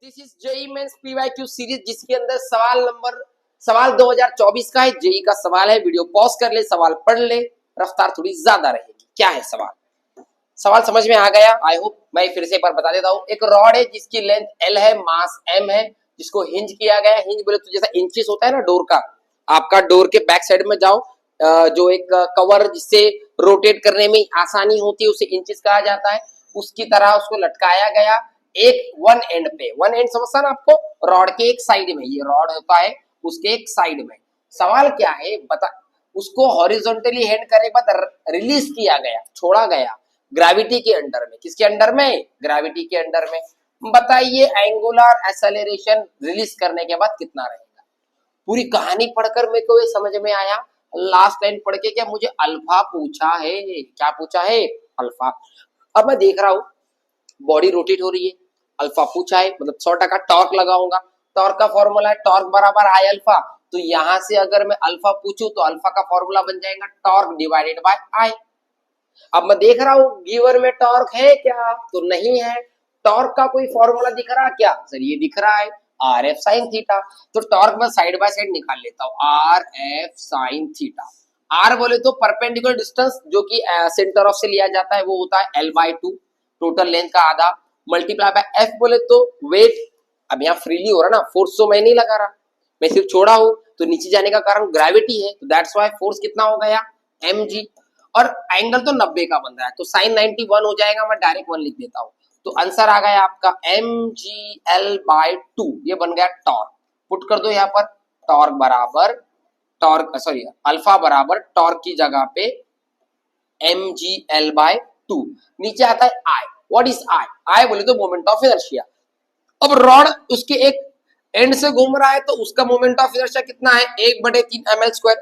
This is JEE Mains PYQ series जिसके अंदर सवाल 2024 का है। जेई का सवाल है। वीडियो पॉज कर ले, सवाल पढ़ ले, रफ्तार थोड़ी ज्यादा रहेगी। क्या है सवाल समझ में आ गया? I hope. मैं फिर से एक बार बता देता हूँ। एक रॉड है जिसकी लेंथ एल है, मास एम है, जिसको हिंज किया गया है। हिंज बोले तो जैसा इंचेस होता है ना डोर का, आपका डोर के बैक साइड में जाओ, जो एक कवर जिससे रोटेट करने में आसानी होती है उसे इंचेस कहा जाता है। उसकी तरह उसको लटकाया गया एक वन एंड पे। वन एंड समझता ना आपको, रॉड के एक साइड में, ये रॉड होता है उसके एक साइड में। सवाल क्या है बता, उसको हॉरिजॉन्टली हैंड करने के बाद रिलीज किया गया, छोड़ा गया ग्रेविटी के अंडर में। किसके अंडर में? ग्रेविटी के अंडर में। बताइए एंगुलर एक्सेलरेशन रिलीज करने के बाद कितना रहेगा? पूरी कहानी पढ़कर मेरे को ये समझ में आया। लास्ट लाइन पढ़ के क्या मुझे अल्फा पूछा है? क्या पूछा है? अल्फा। अब मैं देख रहा हूं बॉडी रोटेट हो रही है, अल्फा पूछा है, मतलब 100% टॉर्क लगाऊंगा। टॉर्क का फॉर्मूला है टॉर्क बराबर आई अल्फा। तो यहां से अगर मैं अल्फा पूछूं तो अल्फा का फॉर्मूला बन जाएगा टॉर्क डिवाइडेड बाय आई। अब मैं देख रहा हूं गिवन में टॉर्क है क्या? तो नहीं है। टॉर्क का कोई फॉर्मूला दिख रहा क्या? सर ये दिख रहा है आर एफ साइन थीटा। तो टॉर्क में साइड बाय साइड निकाल लेता हूं, r F sine theta. R बोले तो परपेंडिकुलर डिस्टेंस जो कि सेंटर ऑफ से लिया जाता है वो होता है एल बाय 2, टोटल लेंथ का आधा, मल्टीप्लाई बाय एफ बोले तो वेट। अब यहाँ फ्रीली हो रहा ना, फोर्स तो मैं नहीं लगा रहा, मैं सिर्फ छोड़ा हूं, तो नीचे जाने का कारण ग्रेविटी है, तो दैट्स व्हाई फोर्स कितना हो गया? mg। और एंगल तो 90 का बन रहा है तो साइन 91 हो जाएगा। मैं डायरेक्ट 1 लिख देता हूं, तो आंसर आ गया आपका mgl/2। ये बन गया टॉर्क। पुट कर दो यहाँ पर, टॉर्क बराबर अल्फा बराबर टॉर्क की जगह पे mgl/2। नीचे आता है आई। What is I? आई बोले तो मोमेंट ऑफ इनर्शिया। अब रॉड उसके एक एंड से घूम रहा है तो उसका मोमेंट ऑफ इनर्शिया कितना है? 1/3 ml²।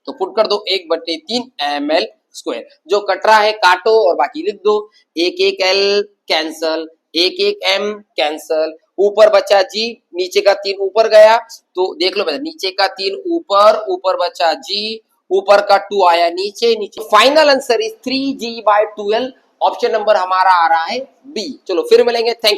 तो पुट कर दो 1/3 ml²। जो कट रहा है काटो और बाकी लिख दो। 1 l कैंसल, 1 m कैंसल, ऊपर बचा g, नीचे का 3 ऊपर गया तो देख लो, नीचे का 3 ऊपर, ऊपर बचा g, ऊपर का 2 आया नीचे, नीचे। Final answer is 3g/2l। Option number हमारा आ रहा है बी। चलो फिर मिलेंगे। थैंक